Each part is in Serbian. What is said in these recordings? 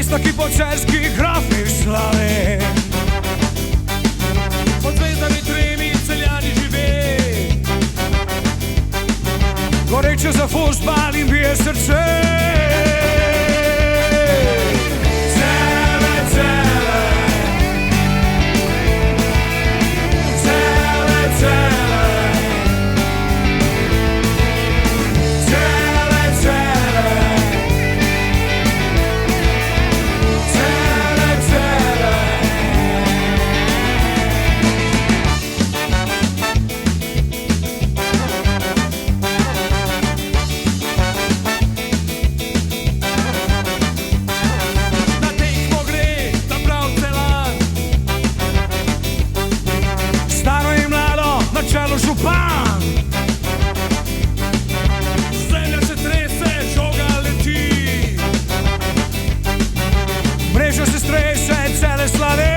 Istoki po českih grafih slave, pod zvezdami tremi celjani žive. Goreče za fuzbal in bije srce. Čelo župan, zemlja se trese, žoga leti, mreža se strese, cele slave.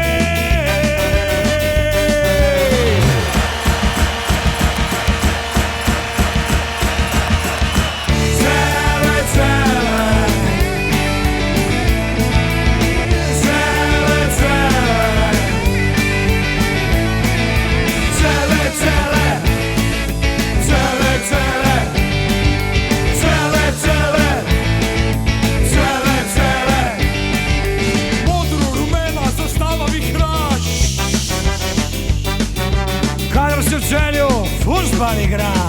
Kadar se v Celju fuzbal igra.